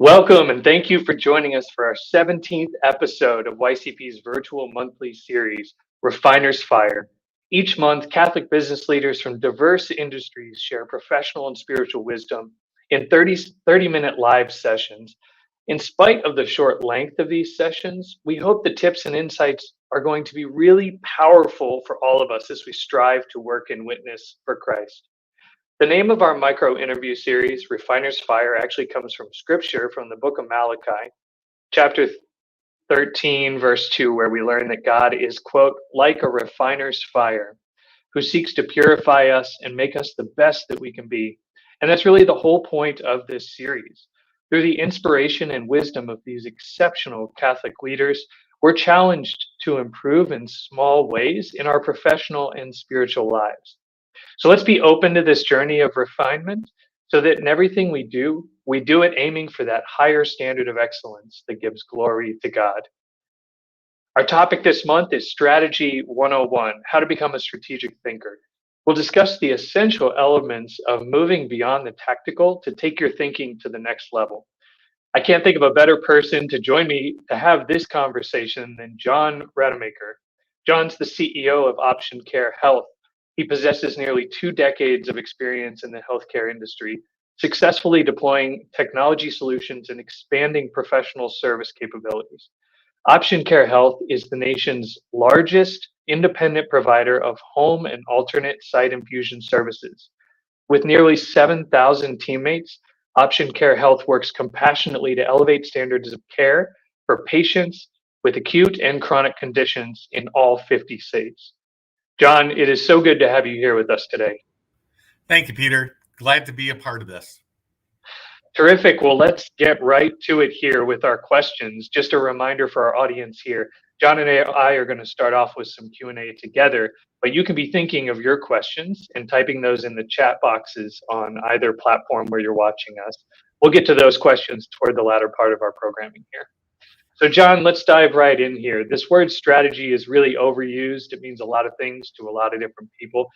Welcome and thank you for joining us for our 17th episode of YCP's virtual monthly series, Refiner's Fire. Each month, Catholic business leaders from diverse industries share professional and spiritual wisdom in 30-minute live sessions. In spite of the short length of these sessions, we hope the tips and insights are going to be really powerful for all of us as we strive to work and witness for Christ. The name of our micro interview series, Refiner's Fire, actually comes from scripture from the book of Malachi, chapter 13, verse 2, where we learn that God is, quote, like a refiner's fire, who seeks to purify us and make us the best that we can be. And that's really the whole point of this series. Through the inspiration and wisdom of these exceptional Catholic leaders, we're challenged to improve in small ways in our professional and spiritual lives. So let's be open to this journey of refinement so that in everything we do it aiming for that higher standard of excellence that gives glory to God. Our topic this month is Strategy 101, how to become a strategic thinker. We'll discuss the essential elements of moving beyond the tactical to take your thinking to the next level. I can't think of a better person to join me to have this conversation than John Rademacher. John's the CEO of Option Care Health. He possesses nearly 2 decades of experience in the healthcare industry, successfully deploying technology solutions and expanding professional service capabilities. Option Care Health is the nation's largest independent provider of home and alternate site infusion services. With nearly 7,000 teammates, Option Care Health works compassionately to elevate standards of care for patients with acute and chronic conditions in all 50 states. John, it is so good to have you here with us today. Thank you, Peter. Glad to be a part of this. Terrific. Well, let's get right to it here with our questions. Just a reminder for our audience here, John and I are going to start off with some Q&A together, but you can be thinking of your questions and typing those in the chat boxes on either platform where you're watching us. We'll get to those questions toward the latter part of our programming here. So John, let's dive right in here. This word strategy is really overused. It means a lot of things to a lot of different people.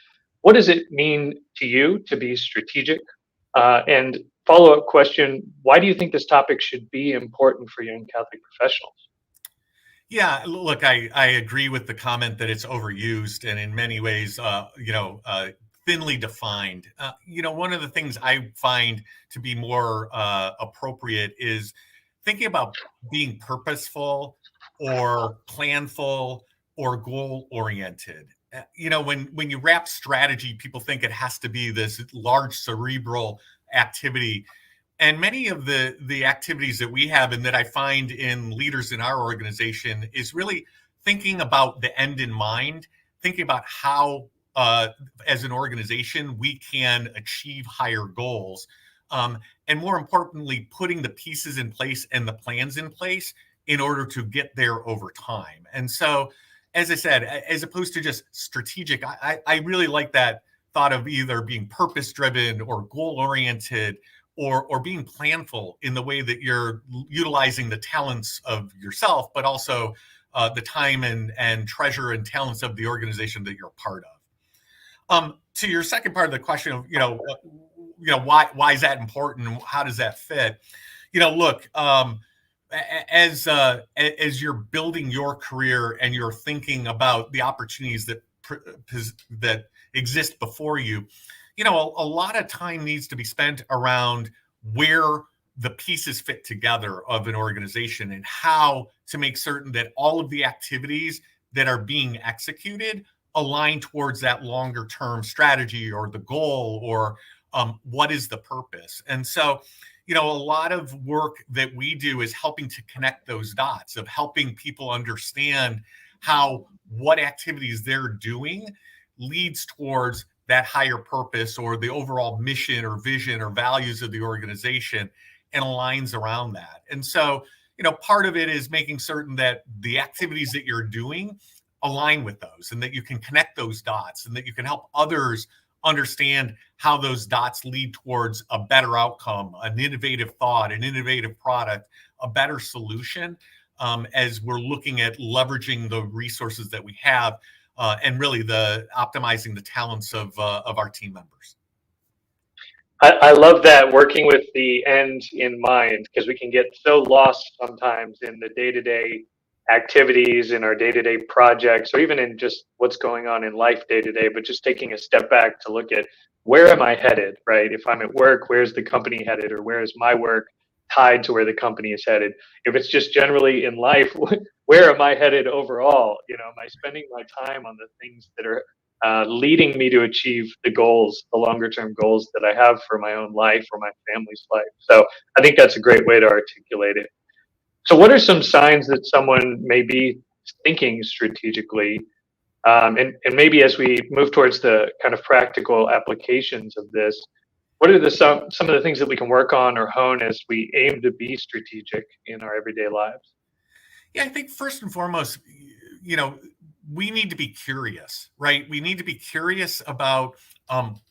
What does it mean to you to be strategic? And follow-up question, why do you think this topic should be important for young Catholic professionals? Yeah, look, I agree with the comment that it's overused and in many ways, thinly defined. One of the things I find to be more appropriate is thinking about being purposeful or planful or goal-oriented. When you wrap strategy, people think it has to be this large cerebral activity. And many of the activities that we have and that I find in leaders in our organization is really thinking about the end in mind, thinking about how, as an organization, we can achieve higher goals. And more importantly, putting the pieces in place and the plans in place in order to get there over time. And so, as I said, as opposed to just strategic, I really like that thought of either being purpose-driven or goal-oriented or being planful in the way that you're utilizing the talents of yourself, but also the time and treasure and talents of the organization that you're a part of. To your second part of the question of, why is that important and how does that fit? Look, as you're building your career and you're thinking about the opportunities that exist before you, a lot of time needs to be spent around where the pieces fit together of an organization and how to make certain that all of the activities that are being executed align towards that longer term strategy or the goal or what is the purpose. And so, a lot of work that we do is helping to connect those dots, of helping people understand how what activities they're doing leads towards that higher purpose or the overall mission or vision or values of the organization and aligns around that. And so, part of it is making certain that the activities that you're doing align with those and that you can connect those dots and that you can help others understand how those dots lead towards a better outcome, an innovative thought, an innovative product, a better solution, as we're looking at leveraging the resources that we have and really the optimizing the talents of our team members. I love that, working with the end in mind, because we can get so lost sometimes in the day to day activities, in our day to day projects, or even in just what's going on in life day to day. But just taking a step back to look at, where am I headed, right? If I'm at work, where's the company headed, or where is my work tied to where the company is headed? If it's just generally in life, where am I headed overall? Am I spending my time on the things that are leading me to achieve the goals, the longer term goals that I have for my own life or my family's life? So I think that's a great way to articulate it. So, what are some signs that someone may be thinking strategically? And maybe as we move towards the kind of practical applications of this, what are some of the things that we can work on or hone as we aim to be strategic in our everyday lives? Yeah, I think first and foremost, you know, we need to be curious, right? We need to be curious about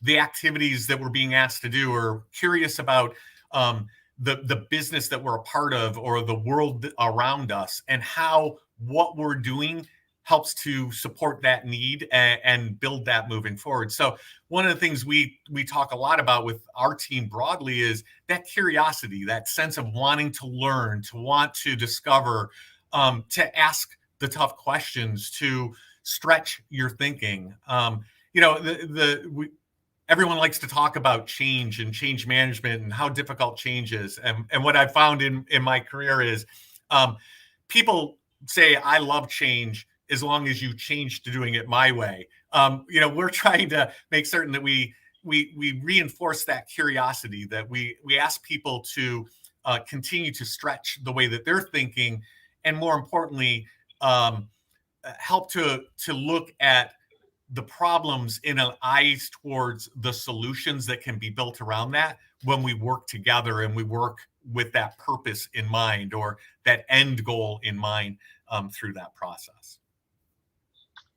the activities that we're being asked to do, or curious about the business that we're a part of, or the world around us, and how what we're doing helps to support that need and build that moving forward. So one of the things we talk a lot about with our team broadly is that curiosity, that sense of wanting to learn, to want to discover, to ask the tough questions, to stretch your thinking. Everyone likes to talk about change and change management and how difficult change is. And what I've found in my career is, um, people say, I love change as long as you change to doing it my way. We're trying to make certain that we reinforce that curiosity, that we ask people to continue to stretch the way that they're thinking, and more importantly, um, help to look at the problems in an eyes towards the solutions that can be built around that, when we work together and we work with that purpose in mind, or that end goal in mind, through that process.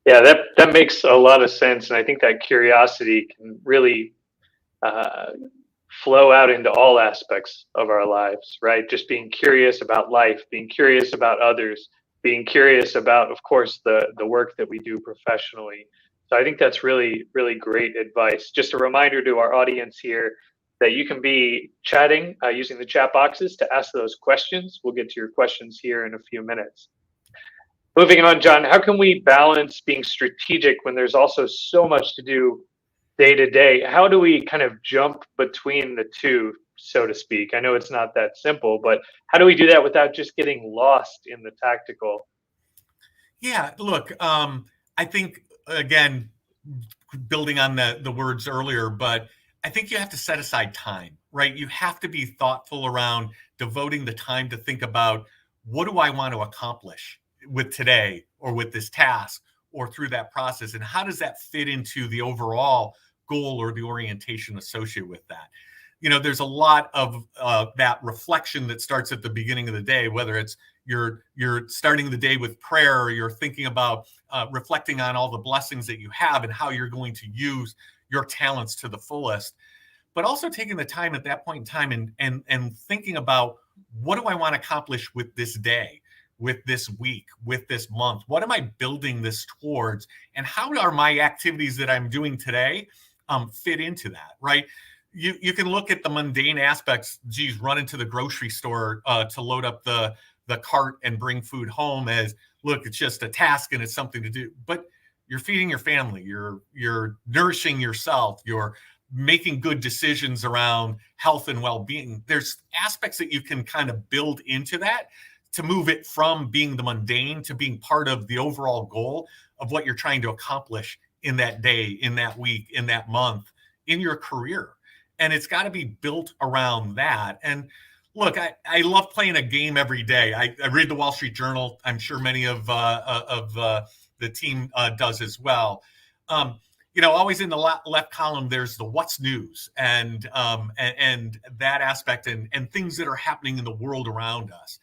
Yeah, that makes a lot of sense, and I think that curiosity can really uh, flow out into all aspects of our lives, right? Just being curious about life, being curious about others, being curious about, of course, the work that we do professionally. So I think that's really, really great advice. Just a reminder to our audience here that you can be chatting using the chat boxes to ask those questions. We'll get to your questions here in a few minutes. Moving on, John, how can we balance being strategic when there's also so much to do day to day? How do we kind of jump between the two, so to speak? I know it's not that simple, but how do we do that without just getting lost in the tactical? Yeah, look, I think, again, building on the words earlier, but I think you have to set aside time, right? You have to be thoughtful around devoting the time to think about, what do I want to accomplish with today, or with this task, or through that process, and how does that fit into the overall goal or the orientation associated with that? There's a lot of that reflection that starts at the beginning of the day, whether it's you're starting the day with prayer, or you're thinking about reflecting on all the blessings that you have and how you're going to use your talents to the fullest, but also taking the time at that point in time, and thinking about, what do I want to accomplish with this day, with this week, with this month? What am I building this towards, and how are my activities that I'm doing today fit into that, right? You can look at the mundane aspects. Geez, run into the grocery store to load up the cart and bring food home, as, look, it's just a task and it's something to do. But you're feeding your family, you're nourishing yourself, you're making good decisions around health and well-being. There's aspects that you can kind of build into that, to move it from being the mundane to being part of the overall goal of what you're trying to accomplish in that day, in that week, in that month, in your career. And it's got to be built around that. And look, I love playing a game every day. I read the Wall Street Journal. I'm sure many of the team does as well. Always in the left column, there's the what's news, and that aspect, and things that are happening in the world around us.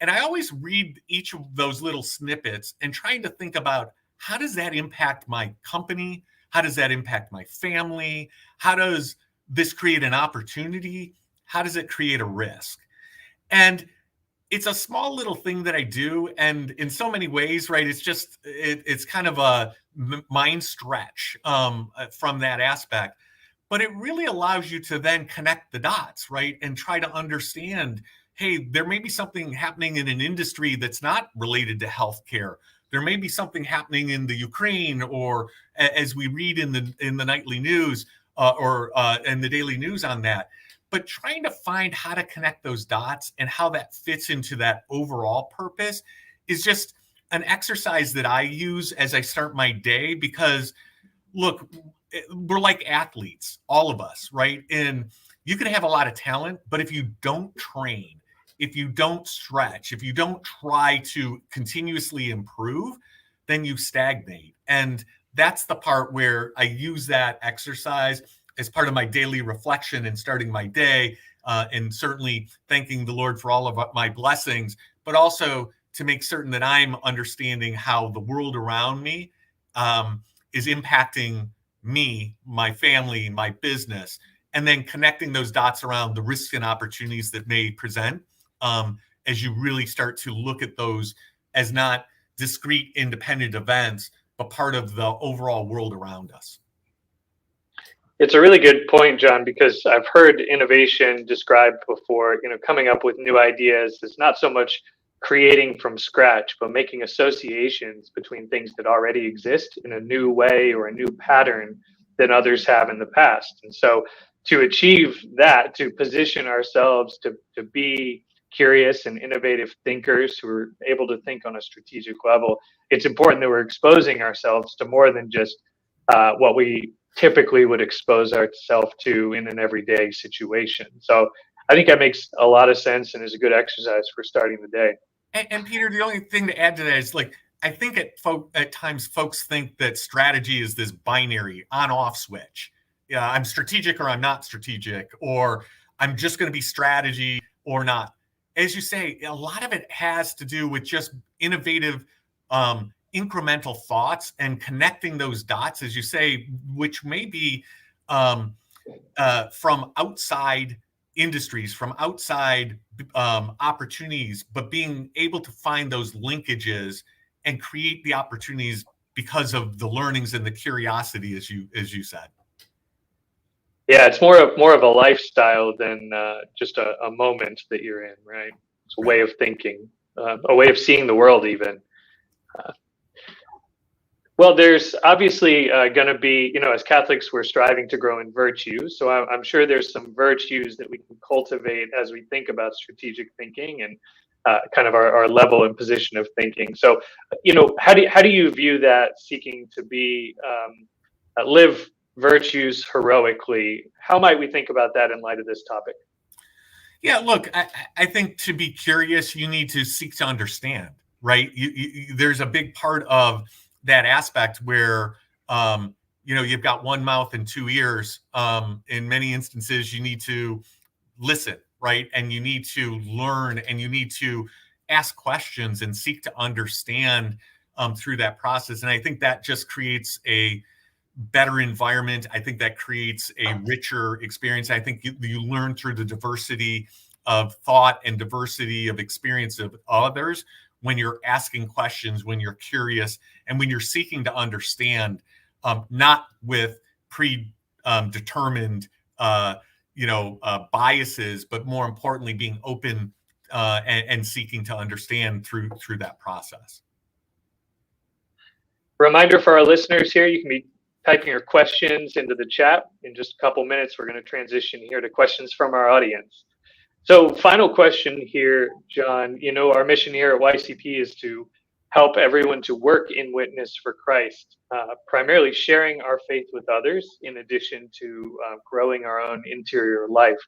And I always read each of those little snippets and trying to think about, how does that impact my company? How does that impact my family? How does this create an opportunity? How does it create a risk? And it's a small little thing that I do. And in so many ways, right, it's kind of a mind stretch from that aspect. but it really allows you to then connect the dots, right? And try to understand, hey, there may be something happening in an industry that's not related to healthcare. There may be something happening in the Ukraine, or as we read in the nightly news, or in the daily news on that. But trying to find how to connect those dots and how that fits into that overall purpose is just an exercise that I use as I start my day, because look, we're like athletes, all of us, right? And you can have a lot of talent, but if you don't train, if you don't stretch, if you don't try to continuously improve, then you stagnate. And that's the part where I use that exercise as part of my daily reflection and starting my day, and certainly thanking the Lord for all of my blessings, but also to make certain that I'm understanding how the world around me is impacting me, my family, my business, and then connecting those dots around the risks and opportunities that may present, as you really start to look at those as not discrete, independent events, but part of the overall world around us. It's a really good point, John, because I've heard innovation described before. Coming up with new ideas is not so much creating from scratch, but making associations between things that already exist in a new way or a new pattern than others have in the past. And so, to achieve that, to position ourselves to be curious and innovative thinkers who are able to think on a strategic level, it's important that we're exposing ourselves to more than just what we typically would expose ourselves to in an everyday situation. So I think that makes a lot of sense and is a good exercise for starting the day. And Peter, the only thing to add to that is, like, I think at times folks think that strategy is this binary on-off switch. Yeah, I'm strategic or I'm not strategic, or I'm just going to be strategy or not. As you say, a lot of it has to do with just innovative, incremental thoughts and connecting those dots, as you say, which may be from outside industries, from outside opportunities, but being able to find those linkages and create the opportunities because of the learnings and the curiosity, as you said. Yeah, it's more of a lifestyle than just a moment that you're in, right? It's a way of thinking, a way of seeing the world, even. Well, there's obviously going to be, as Catholics, we're striving to grow in virtue. So I'm sure there's some virtues that we can cultivate as we think about strategic thinking and kind of our level and position of thinking. So, how do you view that, seeking to be live virtues heroically? How might we think about that in light of this topic? Yeah, look, I think to be curious, you need to seek to understand, right? There's a big part of that aspect where, you've got one mouth and two ears. In many instances, you need to listen, right? And you need to learn, and you need to ask questions and seek to understand through that process. And I think that just creates a better environment. I think that creates a richer experience. I think you learn through the diversity of thought and diversity of experience of others when you're asking questions, when you're curious, and when you're seeking to understand, not with predetermined biases, but more importantly, being open and seeking to understand through that process. Reminder for our listeners here, you can be typing your questions into the chat. In just a couple minutes, we're going to transition here to questions from our audience. So, final question here, John. Our mission here at YCP is to help everyone to work in witness for Christ, primarily sharing our faith with others, in addition to growing our own interior life.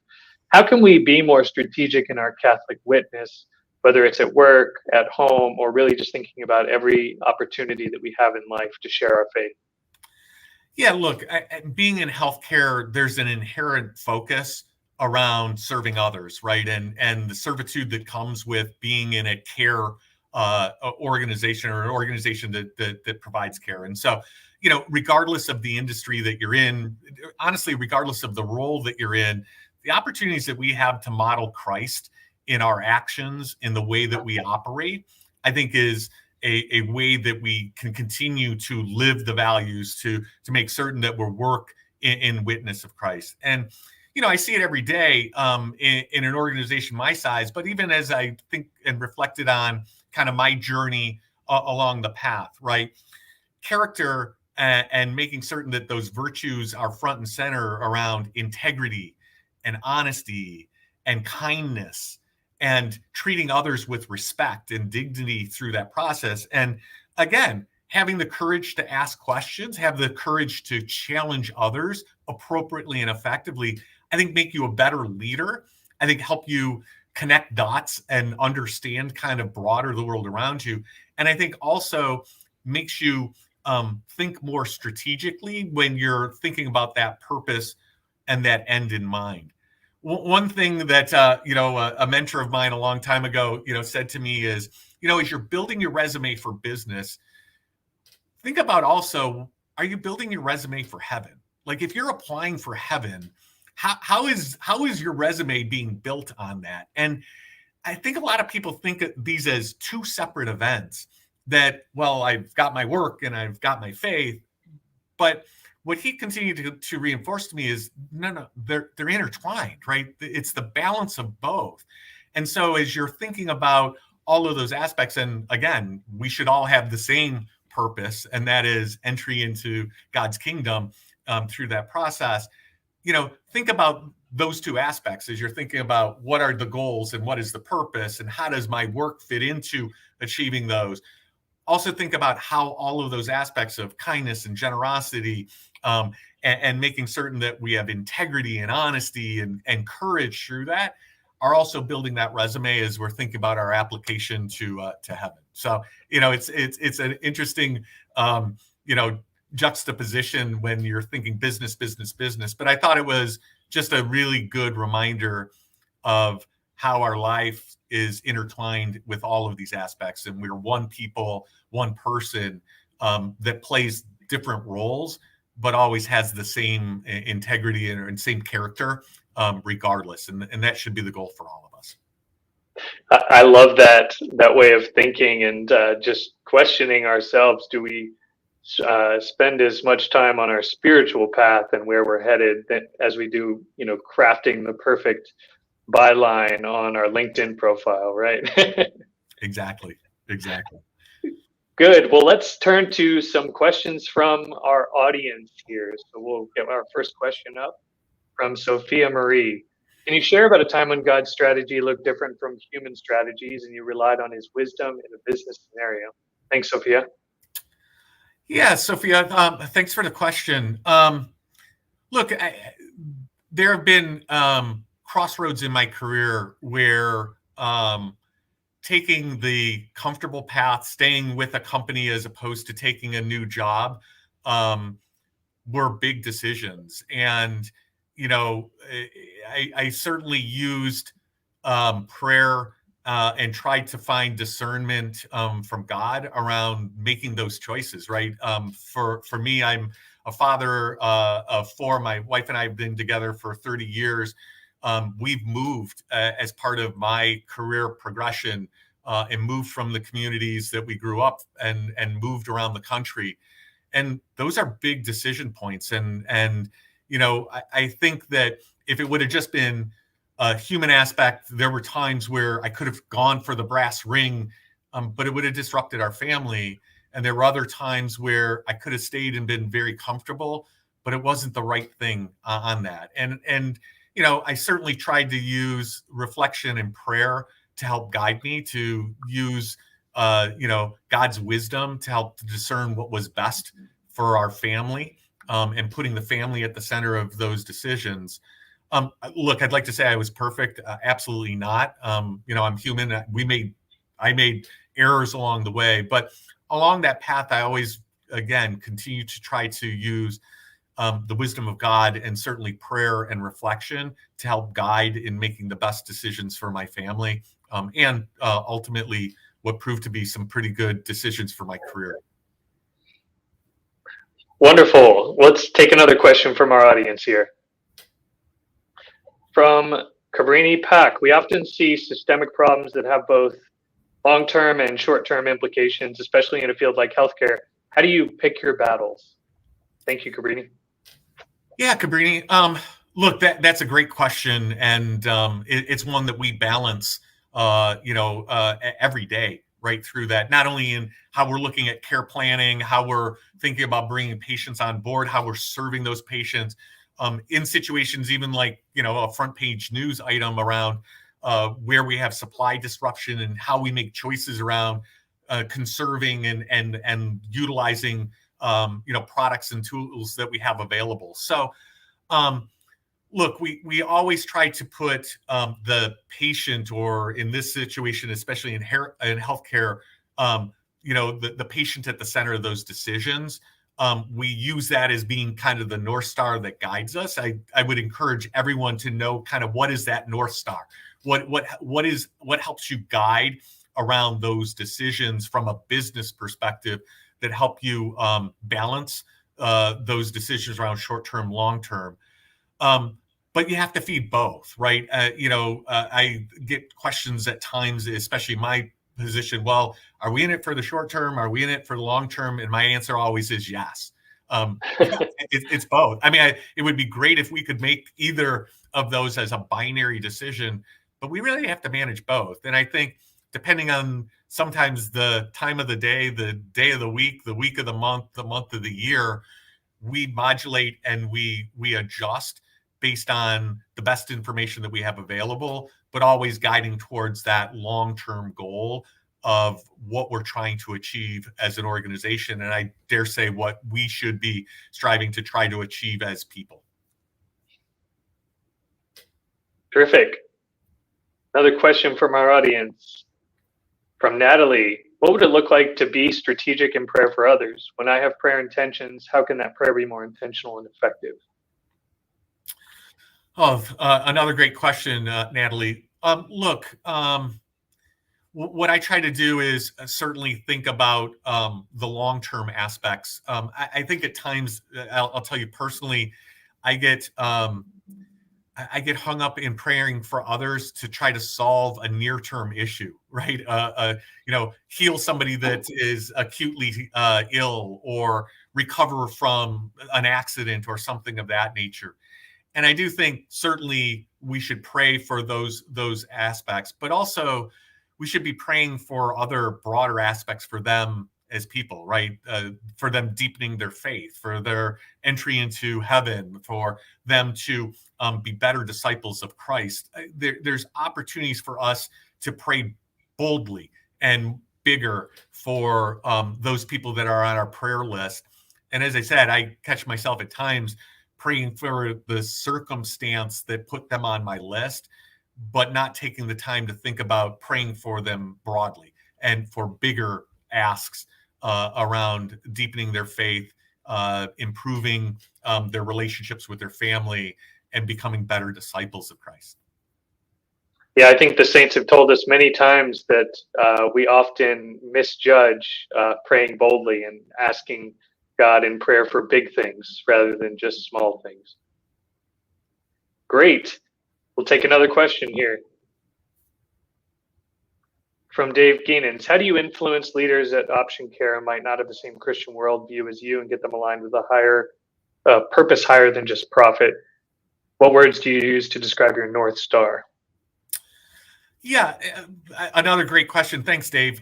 How can we be more strategic in our Catholic witness, whether it's at work, at home, or really just thinking about every opportunity that we have in life to share our faith? Yeah, look, being in healthcare, there's an inherent focus around serving others, right? And the servitude that comes with being in a care organization, or an organization that provides care. And so, regardless of the industry that you're in, honestly, regardless of the role that you're in, the opportunities that we have to model Christ in our actions, in the way that we operate, I think is a way that we can continue to live the values, to make certain that we're work in witness of Christ. And I see it every day in an organization my size, but even as I think and reflected on kind of my journey along the path, right? Character and making certain that those virtues are front and center around integrity and honesty and kindness and treating others with respect and dignity through that process. And again, having the courage to ask questions, have the courage to challenge others appropriately and effectively, I think make you a better leader. I think help you connect dots and understand kind of broader the world around you. And I think also makes you think more strategically when you're thinking about that purpose and that end in mind. One thing that a mentor of mine a long time ago said to me is, as you're building your resume for business, think about also, are you building your resume for heaven? Like if you're applying for heaven, how is your resume being built on that? And I think a lot of people think of these as two separate events. That, well, I've got my work and I've got my faith, but what he continued to reinforce to me is no, they're intertwined, right? It's the balance of both. And so as you're thinking about all of those aspects, and again, we should all have the same purpose, and that is entry into God's kingdom through that process. Think about those two aspects as you're thinking about what are the goals and what is the purpose and how does my work fit into achieving those. Also think about how all of those aspects of kindness and generosity and making certain that we have integrity and honesty and courage through that are also building that resume as we're thinking about our application to heaven. So, it's an interesting, juxtaposition when you're thinking business, but I thought it was just a really good reminder of how our life is intertwined with all of these aspects. And we're one people, one person that plays different roles, but always has the same integrity and same character regardless. And that should be the goal for all of us. I love that way of thinking and just questioning ourselves. Do we spend as much time on our spiritual path and where we're headed as we do, crafting the perfect byline on our LinkedIn profile, right? Exactly. Good. Well, let's turn to some questions from our audience here. So we'll get our first question up from Sophia Marie. Can you share about a time when God's strategy looked different from human strategies and you relied on his wisdom in a business scenario? Thanks, Sophia. Yeah, Sophia, thanks for the question. Look, there have been crossroads in my career where taking the comfortable path, staying with a company as opposed to taking a new job were big decisions. And, I certainly used prayer and tried to find discernment from God around making those choices, right? For me, I'm a father of four. My wife and I have been together for 30 years. We've moved as part of my career progression and moved from the communities that we grew up and moved around the country. And those are big decision points. And I think that if it would have just been a human aspect, there were times where I could have gone for the brass ring, but it would have disrupted our family. And there were other times where I could have stayed and been very comfortable, but it wasn't the right thing on that. And I certainly tried to use reflection and prayer to help guide me, to use God's wisdom to help to discern what was best for our family, and putting the family at the center of those decisions. Look, I'd like to say I was perfect. Absolutely not. I'm human. I made errors along the way, but along that path, I always, again, continue to try to use the wisdom of God and certainly prayer and reflection to help guide in making the best decisions for my family, and ultimately what proved to be some pretty good decisions for my career. Wonderful. Let's take another question from our audience here. From Cabrini Pack, we often see systemic problems that have both long-term and short-term implications, especially in a field like healthcare. How do you pick your battles? Thank you, Cabrini. Yeah, Cabrini. Look, that's a great question, and it's one that we balance, every day, right through that. Not only in how we're looking at care planning, how we're thinking about bringing patients on board, how we're serving those patients, in situations even like a front page news item around where we have supply disruption and how we make choices around conserving and utilizing products and tools that we have available. So um, look, we always try to put the patient, or in this situation, especially in healthcare, the patient at the center of those decisions. We use that as being kind of the North Star that guides us. I would encourage everyone to know kind of what is that North Star? What helps you guide around those decisions from a business perspective that help you balance those decisions around short term, long term. But you have to feed both, right? I get questions at times, especially my position. Well, are we in it for the short term? Are we in it for the long term? And my answer always is yes. It's both. I mean, it would be great if we could make either of those as a binary decision, but we really have to manage both. And I think depending on sometimes the time of the day of the week of the month of the year, we modulate and we adjust based on the best information that we have available, but always guiding towards that long-term goal of what we're trying to achieve as an organization. And I dare say what we should be striving to try to achieve as people. Terrific. Another question from our audience, from Natalie. What would it look like to be strategic in prayer for others? When I have prayer intentions, how can that prayer be more intentional and effective? Oh, another great question, Natalie. What I try to do is certainly think about the long-term aspects. I think at times, I'll tell you personally, I get hung up in praying for others to try to solve a near-term issue, right? Heal somebody that is acutely ill, or recover from an accident or something of that nature. And I do think certainly we should pray for those aspects, but also we should be praying for other broader aspects for them as people, right? For them deepening their faith, for their entry into heaven, for them to be better disciples of Christ. There's opportunities for us to pray boldly and bigger for those people that are on our prayer list. And as I said, I catch myself at times praying for the circumstance that put them on my list, but not taking the time to think about praying for them broadly and for bigger asks around deepening their faith, improving their relationships with their family, and becoming better disciples of Christ. Yeah, I think the saints have told us many times that we often misjudge praying boldly and asking God in prayer for big things rather than just small things. Great. We'll take another question here. From Dave Geenans. How do you influence leaders at Option Care who might not have the same Christian worldview as you and get them aligned with a higher purpose higher than just profit? What words do you use to describe your North Star? Yeah, another great question. Thanks, Dave.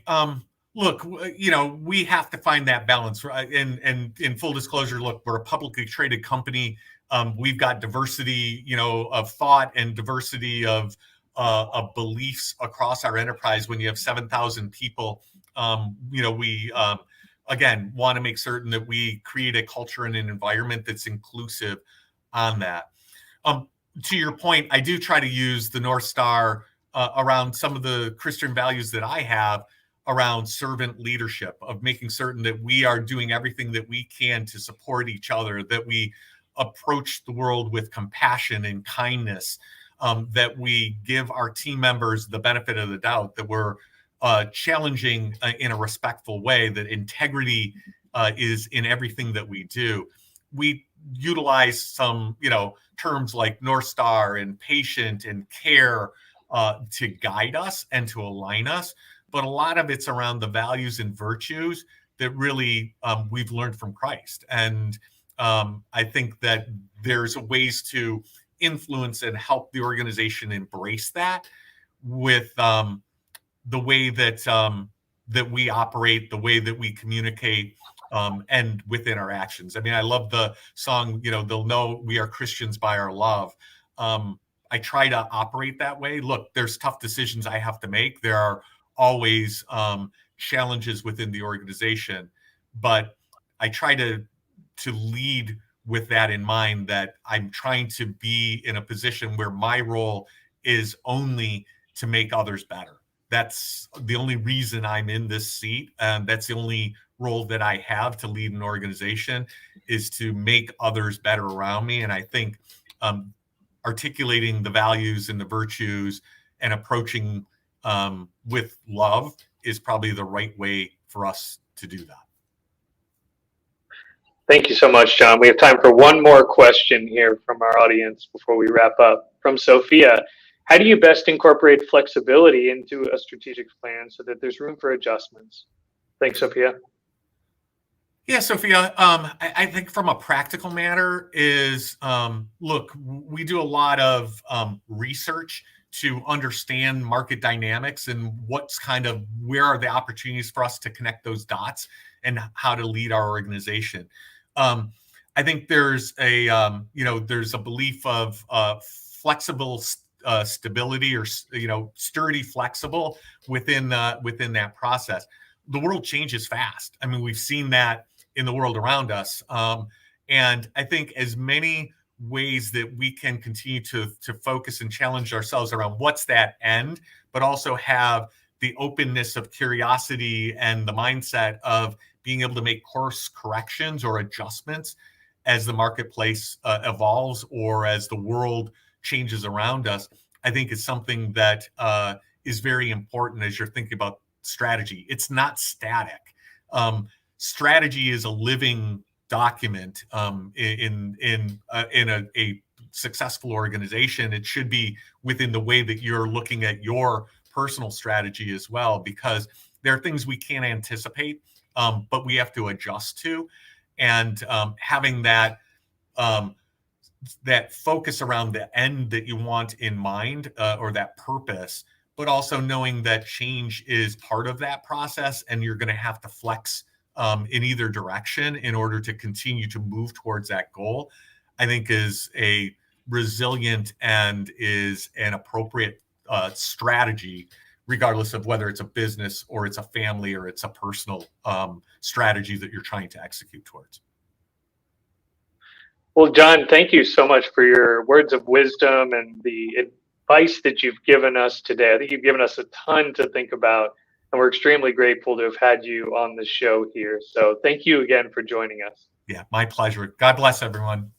Look, we have to find that balance, right? And in full disclosure, look, we're a publicly traded company. We've got diversity, of thought and diversity of beliefs across our enterprise. When you have 7,000 people, we again want to make certain that we create a culture and an environment that's inclusive on that. To your point, I do try to use the North Star around some of the Christian values that I have around servant leadership, of making certain that we are doing everything that we can to support each other, that we approach the world with compassion and kindness, that we give our team members the benefit of the doubt, that we're challenging in a respectful way, that integrity is in everything that we do. We utilize some, terms like North Star and patient and care to guide us and to align us. But a lot of it's around the values and virtues that really we've learned from Christ. And I think that there's ways to influence and help the organization embrace that with the way that that we operate, the way that we communicate, and within our actions. I mean, I love the song, they'll know we are Christians by our love. I try to operate that way. Look, there's tough decisions I have to make. There are always challenges within the organization, but I try to lead with that in mind, that I'm trying to be in a position where my role is only to make others better. That's the only reason I'm in this seat. That's the only role that I have to lead an organization, is to make others better around me. And I think articulating the values and the virtues and approaching with love is probably the right way for us to do that. Thank you so much, John. We have time for one more question here from our audience before we wrap up. From Sophia, how do you best incorporate flexibility into a strategic plan so that there's room for adjustments? Thanks, Sophia. Yeah, Sophia, I think from a practical matter is, look, we do a lot of research to understand market dynamics and where are the opportunities for us to connect those dots and how to lead our organization. I think there's a belief of flexible stability, or sturdy, flexible within that process. The world changes fast. I mean, we've seen that in the world around us, and I think as many ways that we can continue to focus and challenge ourselves around what's that end, but also have the openness of curiosity and the mindset of being able to make course corrections or adjustments as the marketplace evolves or as the world changes around us, I think is something that is very important as you're thinking about strategy. It's not static. Strategy is a living document in a successful organization. It should be within the way that you're looking at your personal strategy as well, because there are things we can't anticipate, but we have to adjust to. And having that focus around the end that you want in mind, or that purpose, but also knowing that change is part of that process, and you're going to have to flex in either direction in order to continue to move towards that goal, I think is a resilient and is an appropriate strategy, regardless of whether it's a business or it's a family or it's a personal strategy that you're trying to execute towards. Well, John, thank you so much for your words of wisdom and the advice that you've given us today. I think you've given us a ton to think about, and we're extremely grateful to have had you on the show here. So thank you again for joining us. Yeah, my pleasure. God bless everyone.